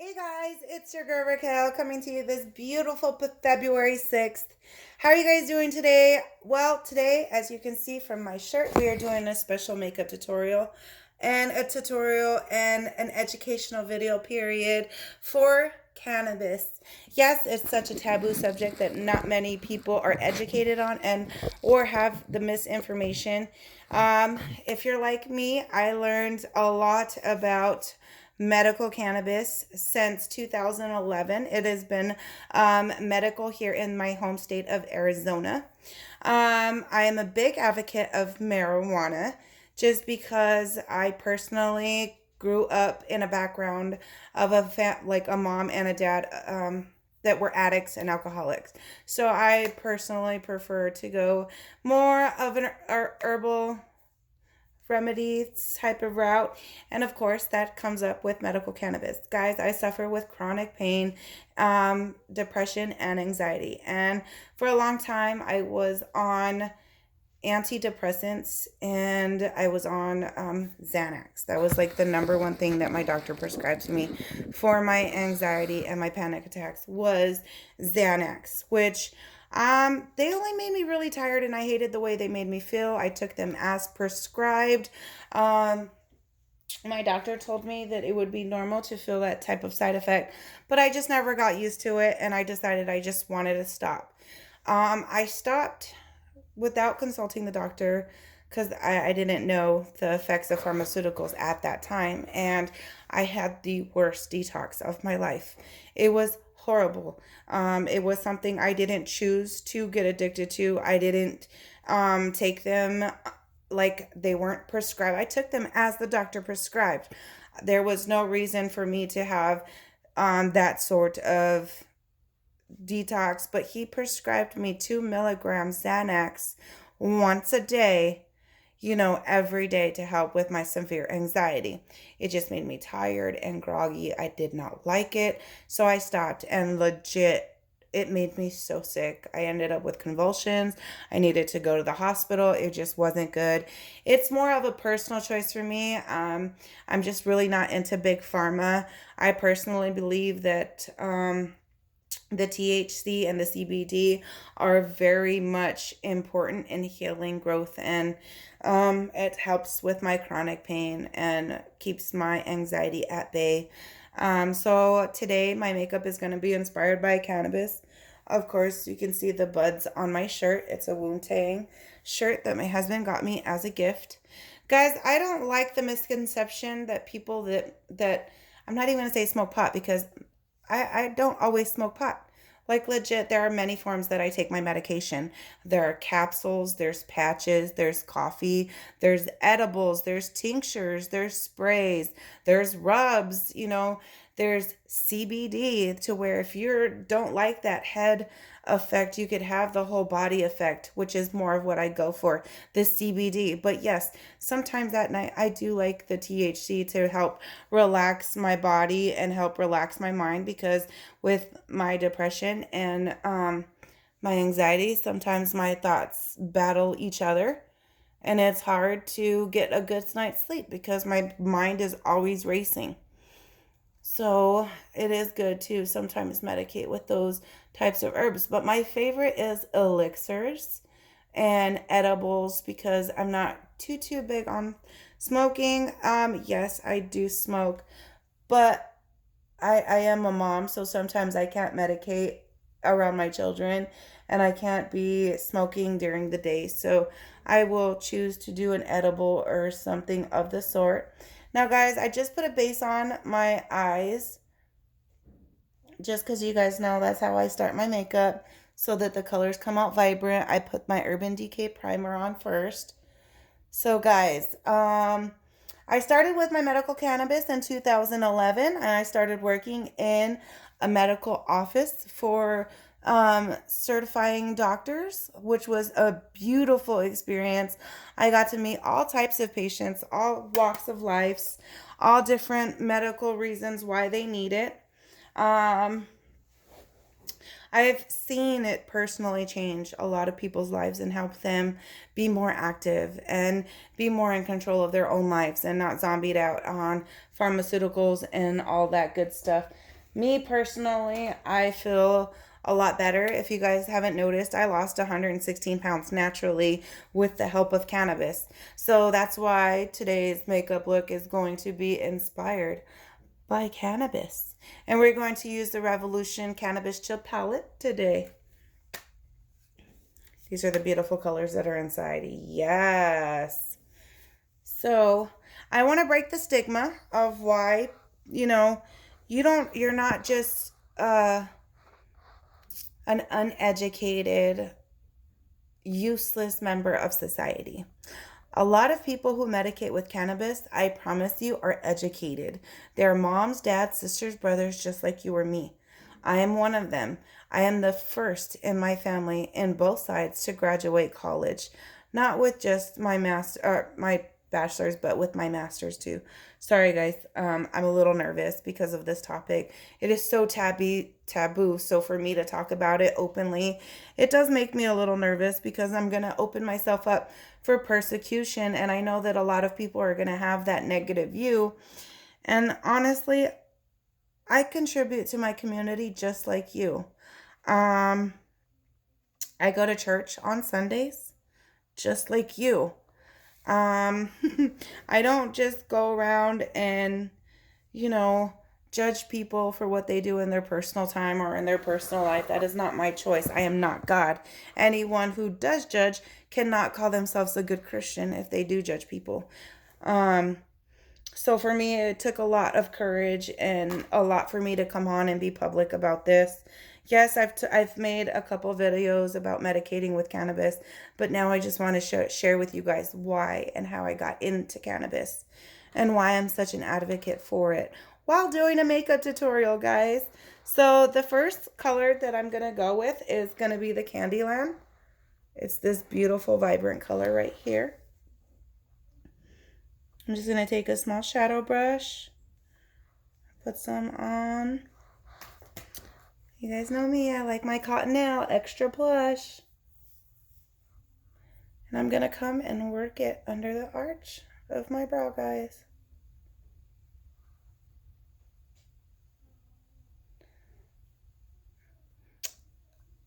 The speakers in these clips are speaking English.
Hey guys, it's your girl Raquel coming to you this beautiful February 6th. How are you guys doing today? Well, today, as you can see from my shirt, we are doing a special makeup tutorial and an educational video period for cannabis. Yes, it's such a taboo subject that not many people are educated on and or have the misinformation. If you're like me, I learned a lot about medical cannabis since 2011. It has been medical here in my home state of Arizona. I am a big advocate of marijuana just because I personally grew up in a background of like a mom and a dad that were addicts and alcoholics. So I personally prefer to go more of an herbal remedy type of route. And of course, that comes up with medical cannabis. Guys, I suffer with chronic pain, depression, and anxiety. And for a long time, I was on antidepressants and I was on Xanax. That was like the number one thing that my doctor prescribed to me for my anxiety and my panic attacks was Xanax, which they only made me really tired and I hated the way they made me feel. I took them as prescribed. Um, my doctor told me that it would be normal to feel that type of side effect, but I just never got used to it and I decided I just wanted to stop. I stopped without consulting the doctor because I didn't know the effects of pharmaceuticals at that time. And I had the worst detox of my life. It was horrible. It was something I didn't choose to get addicted to. I didn't take them like they weren't prescribed. I took them as the doctor prescribed. There was no reason for me to have that sort of detox, but he prescribed me 2 milligrams Xanax once a day, every day to help with my severe anxiety. It just made me tired and groggy. I did not like it. So I stopped and legit, it made me so sick. I ended up with convulsions. I needed to go to the hospital. It just wasn't good. It's more of a personal choice for me. I'm just really not into big pharma. I personally believe that the THC and the CBD are very much important in healing growth, and it helps with my chronic pain and keeps my anxiety at bay. So today my makeup is going to be inspired by cannabis. Of course, you can see the buds on my shirt. It's a Wu-Tang shirt that my husband got me as a gift. Guys, I don't like the misconception that people that I'm not even going to say smoke pot because I don't always smoke pot. Like legit, there are many forms that I take my medication. There are capsules, there's patches, there's coffee, there's edibles, there's tinctures, there's sprays, there's rubs, there's CBD to where if you don't like that head effect, you could have the whole body effect, which is more of what I go for, the CBD. But yes, sometimes at night I do like the THC to help relax my body and help relax my mind because with my depression and my anxiety, sometimes my thoughts battle each other. And it's hard to get a good night's sleep because my mind is always racing. So it is good to sometimes medicate with those types of herbs. But my favorite is elixirs and edibles because I'm not too big on smoking. Yes, I do smoke, but I am a mom, so sometimes I can't medicate around my children and I can't be smoking during the day. So I will choose to do an edible or something of the sort. Now, guys, I just put a base on my eyes just because you guys know that's how I start my makeup so that the colors come out vibrant. I put my Urban Decay primer on first. So, guys, I started with my medical cannabis in 2011 and I started working in a medical office for certifying doctors, which was a beautiful experience. I got to meet all types of patients, all walks of life, all different medical reasons why they need it. Um, I've seen it personally change a lot of people's lives and help them be more active and be more in control of their own lives and not zombied out on pharmaceuticals and all that good stuff. Me personally, I feel a lot better. If you guys haven't noticed, I lost 116 pounds naturally with the help of cannabis. So that's why today's makeup look is going to be inspired by cannabis. And we're going to use the Revolution Cannabis Chill palette today. These are the beautiful colors that are inside. Yes. So I want to break the stigma of why, you're not just an uneducated, useless member of society. A lot of people who medicate with cannabis, I promise you, are educated. They're moms, dads, sisters, brothers, just like you or me. I am one of them. I am the first in my family in both sides to graduate college, not with just my my bachelor's, but with my master's too. Sorry guys, I'm a little nervous because of this topic. It is so taboo. So for me to talk about it openly, it does make me a little nervous because I'm going to open myself up for persecution. And I know that a lot of people are going to have that negative view. And honestly, I contribute to my community just like you. I go to church on Sundays, just like you. I don't just go around and, judge people for what they do in their personal time or in their personal life. That is not my choice. I am not God. Anyone who does judge cannot call themselves a good Christian if they do judge people. So for me, it took a lot of courage and a lot for me to come on and be public about this. Yes, I've made a couple videos about medicating with cannabis, but now I just want to share with you guys why and how I got into cannabis and why I'm such an advocate for it while doing a makeup tutorial, guys. So the first color that I'm going to go with is going to be the Candyland. It's this beautiful, vibrant color right here. I'm just going to take a small shadow brush, put some on. You guys know me, I like my cottonelle extra plush. And I'm going to come and work it under the arch of my brow, guys.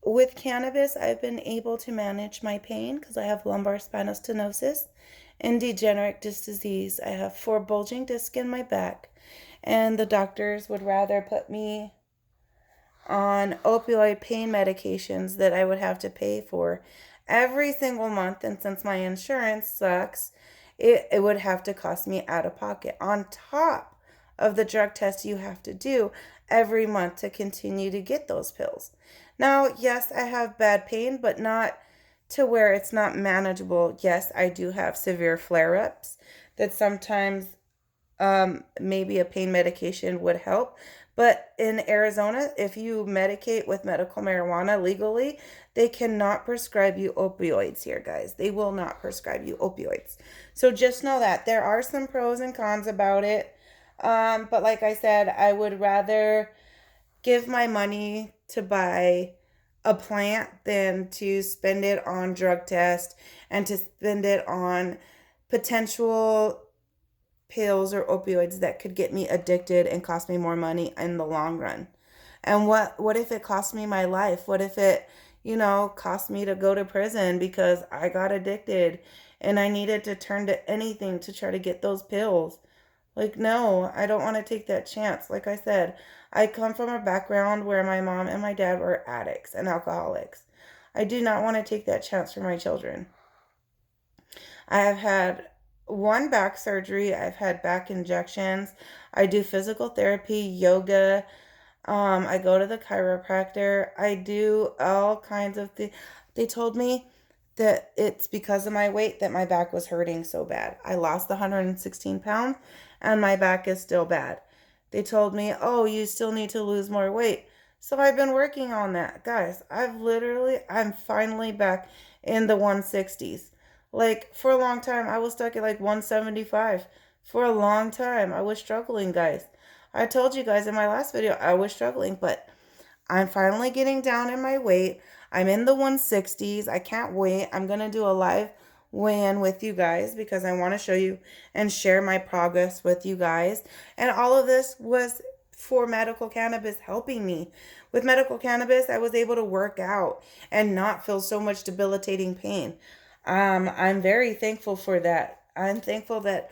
With cannabis, I've been able to manage my pain because I have lumbar spinal stenosis and degenerative disc disease. I have 4 bulging discs in my back, and the doctors would rather put me on opioid pain medications that I would have to pay for every single month. And since my insurance sucks, it would have to cost me out of pocket on top of the drug test you have to do every month to continue to get those pills. Now, yes, I have bad pain, but not to where it's not manageable. Yes, I do have severe flare-ups that sometimes maybe a pain medication would help. But in Arizona, if you medicate with medical marijuana legally, they cannot prescribe you opioids here, guys. They will not prescribe you opioids. So just know that there are some pros and cons about it. But like I said, I would rather give my money to buy a plant than to spend it on drug tests and to spend it on potential pills or opioids that could get me addicted and cost me more money in the long run. And what if it cost me my life? What if it, cost me to go to prison because I got addicted and I needed to turn to anything to try to get those pills? Like, no, I don't want to take that chance. Like I said, I come from a background where my mom and my dad were addicts and alcoholics. I do not want to take that chance for my children. I have had 1 back surgery. I've had back injections. I do physical therapy, yoga. I go to the chiropractor. I do all kinds of things. They told me that it's because of my weight that my back was hurting so bad. I lost 116 pounds and my back is still bad. They told me, oh, you still need to lose more weight. So I've been working on that. Guys, I'm finally back in the 160s. Like, for a long time, I was stuck at like 175. For a long time, I was struggling, guys. I told you guys in my last video, I was struggling, but I'm finally getting down in my weight. I'm in the 160s. I can't wait. I'm going to do a live weigh-in with you guys because I want to show you and share my progress with you guys. And all of this was for medical cannabis helping me. With medical cannabis, I was able to work out and not feel so much debilitating pain. I'm very thankful for that. I'm thankful that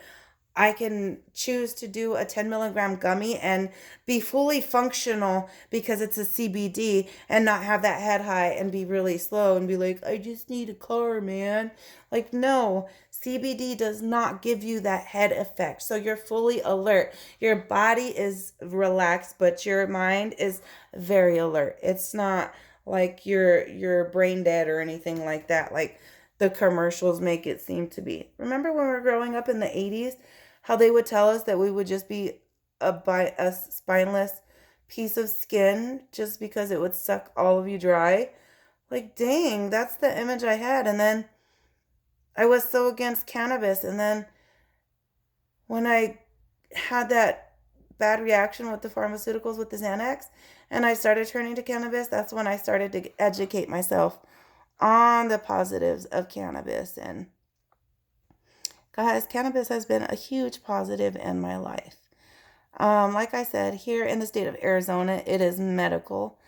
I can choose to do a 10 milligram gummy and be fully functional because it's a CBD and not have that head high and be really slow and be like, I just need a car, man. Like, no, CBD does not give you that head effect. So you're fully alert. Your body is relaxed, but your mind is very alert. It's not like you're brain dead or anything like that. Like the commercials make it seem to be. Remember when we were growing up in the 80s? How they would tell us that we would just be a spineless piece of skin just because it would suck all of you dry. Like, dang, that's the image I had. And then I was so against cannabis. And then when I had that bad reaction with the pharmaceuticals with the Xanax and I started turning to cannabis, that's when I started to educate myself on the positives of cannabis. And guys, cannabis has been a huge positive in my life. Like I said, here in the state of Arizona, it is medical.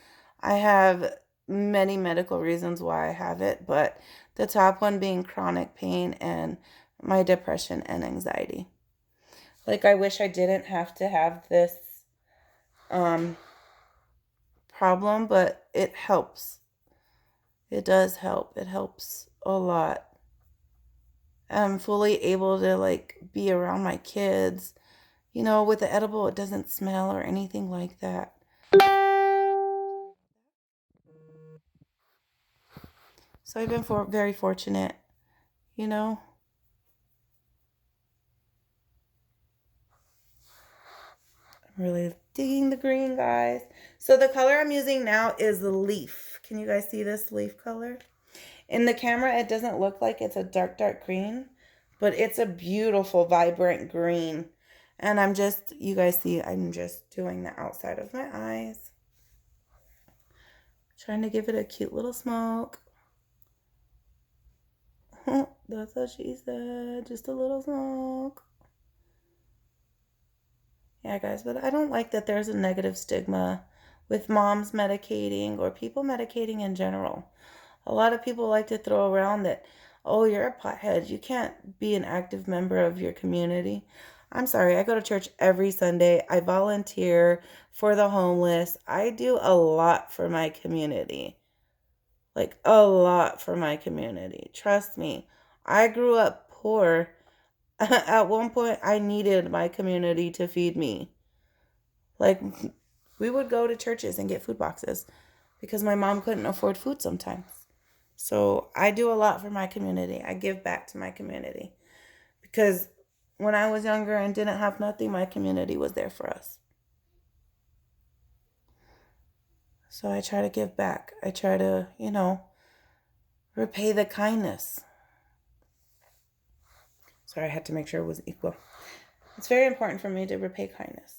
I have many medical reasons why I have it, but the top one being chronic pain and my depression and anxiety. Like, I wish I didn't have to have this um, problem, but it helps. It does help. It helps a lot. I'm fully able to like be around my kids. You know, with the edible, it doesn't smell or anything like that. So I've been very fortunate, you know. I'm really digging the green, guys. So the color I'm using now is the leaf. Can you guys see this leaf color? In the camera, it doesn't look like it's a dark, dark green, but it's a beautiful, vibrant green. And you guys see, I'm just doing the outside of my eyes. Trying to give it a cute little smoke. That's what she said. Just a little smoke. Yeah, guys, but I don't like that there's a negative stigma with moms medicating or people medicating in general. A lot of people like to throw around that, oh, you're a pothead. You can't be an active member of your community. I'm sorry, I go to church every Sunday. I volunteer for the homeless. I do a lot for my community. Like, a lot for my community. Trust me. I grew up poor. At one point, I needed my community to feed me. Like, we would go to churches and get food boxes because my mom couldn't afford food sometimes. So I do a lot for my community. I give back to my community because when I was younger and didn't have nothing, my community was there for us. So I try to give back. I try to, repay the kindness. Sorry, I had to make sure it was equal. It's very important for me to repay kindness.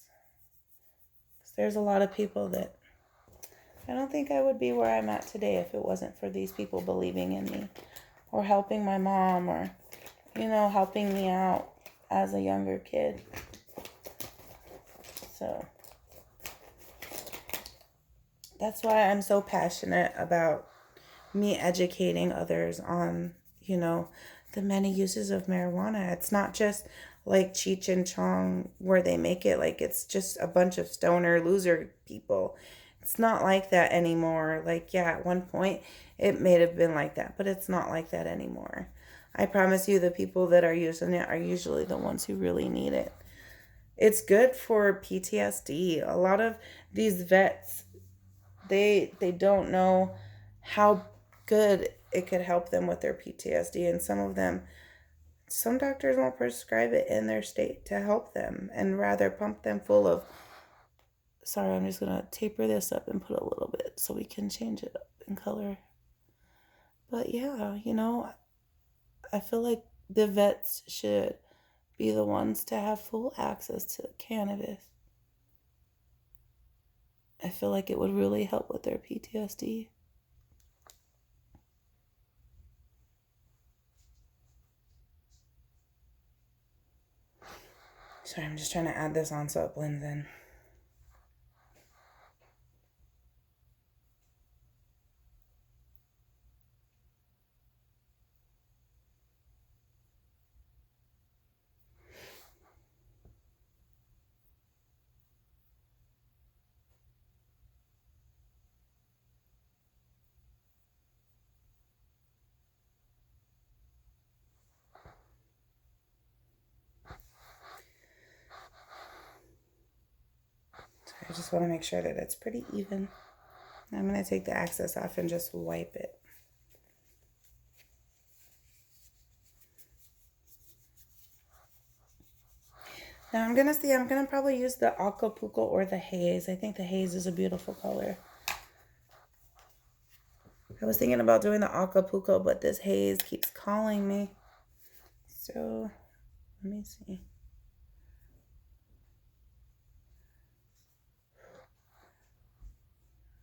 There's a lot of people that I don't think I would be where I'm at today if it wasn't for these people believing in me or helping my mom or, helping me out as a younger kid. So that's why I'm so passionate about me educating others on, the many uses of marijuana. It's not just like Cheech and Chong where they make it like it's just a bunch of stoner loser people. It's not like that anymore. Like, yeah, at one point it may have been like that, but it's not like that anymore. I promise you the people that are using it are usually the ones who really need it. It's good for PTSD. A lot of these vets, they don't know how good it could help them with their PTSD. And some doctors won't prescribe it in their state to help them and rather pump them full of, sorry, I'm just going to taper this up and put a little bit so we can change it up in color. But yeah, I feel like the vets should be the ones to have full access to cannabis. I feel like it would really help with their PTSD. Sorry, I'm just trying to add this on so it blends in. I just want to make sure that it's pretty even. I'm going to take the excess off and just wipe it. Now I'm going to probably use the Acapulco or the Haze. I think the Haze is a beautiful color. I was thinking about doing the Acapulco, but this Haze keeps calling me. So, let me see.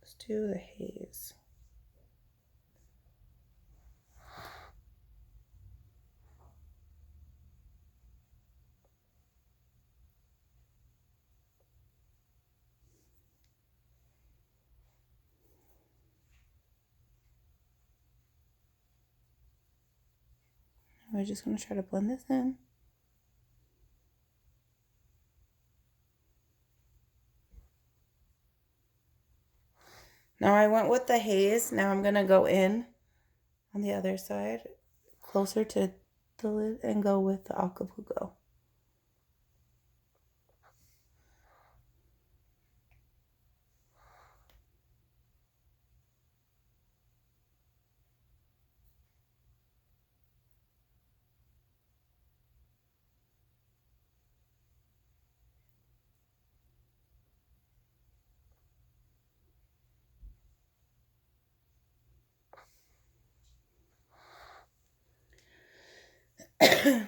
Let's do the Haze. We're just going to try to blend this in. Now I went with the Haze. Now I'm going to go in on the other side, closer to the lid, and go with the Acapulco. Just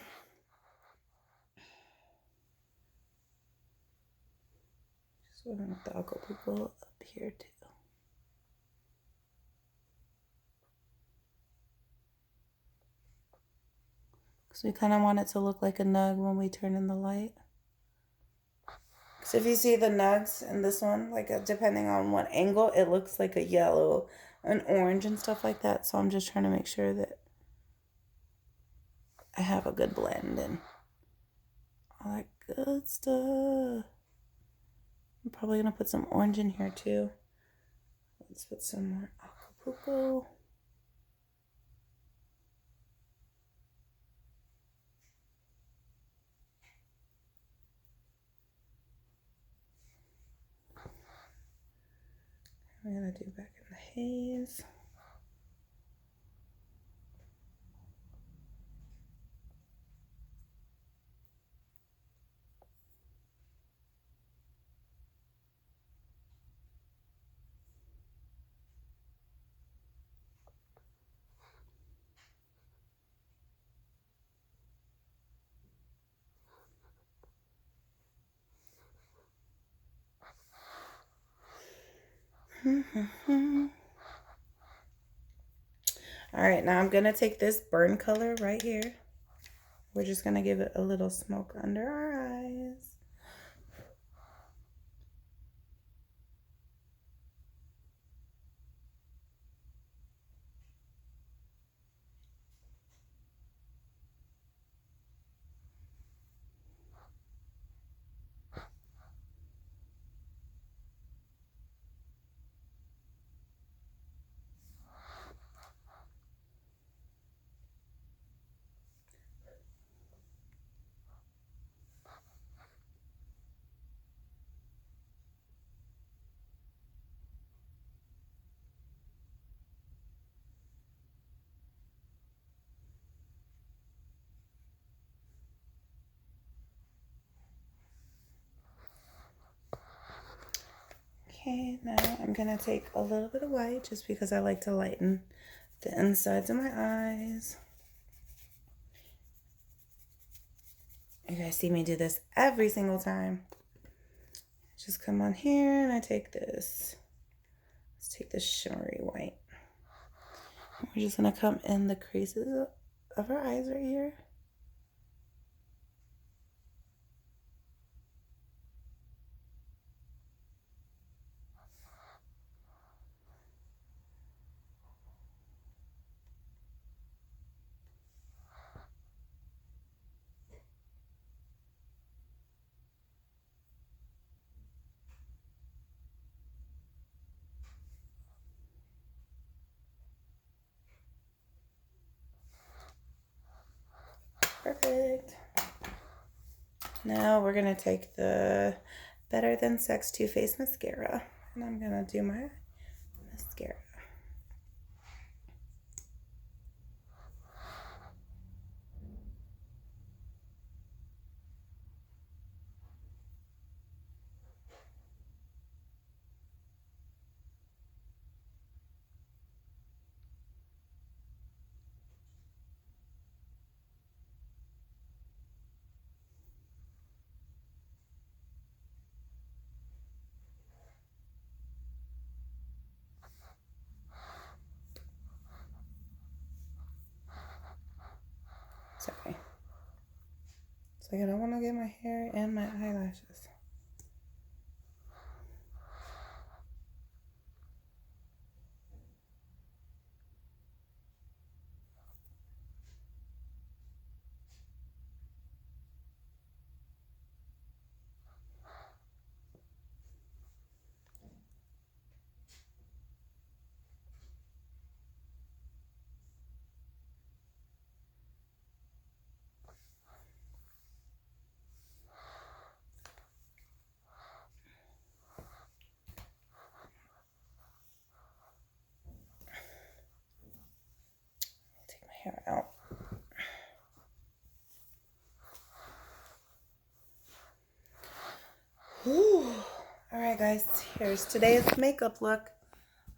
going with the Acapulco up here too. Because we kind of want it to look like a nug when we turn in the light. So if you see the nugs in this one, like depending on what angle, it looks like a yellow, an orange and stuff like that. So I'm just trying to make sure that I have a good blend and all that good stuff. I'm probably going to put some orange in here too. Let's put some more Acapulco. I'm going to do back in the Haze. All right, now I'm going to take this burn color right here. We're just going to give it a little smoke under our eyes. Okay, now I'm going to take a little bit of white just because I like to lighten the insides of my eyes. You guys see me do this every single time. Just come on here and I take this. Let's take this shimmery white. We're just gonna come in the creases of our eyes right here. Perfect. Now we're gonna take the Better Than Sex Too Faced mascara, and I'm gonna do my mascara. Sorry. It's like I don't want to get my hair and my eyelashes. Take my hair out. Ooh. All right, guys, here's today's makeup look.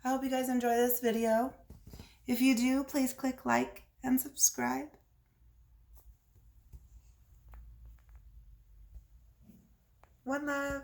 I hope you guys enjoy this video. If you do, please click like and subscribe. One love.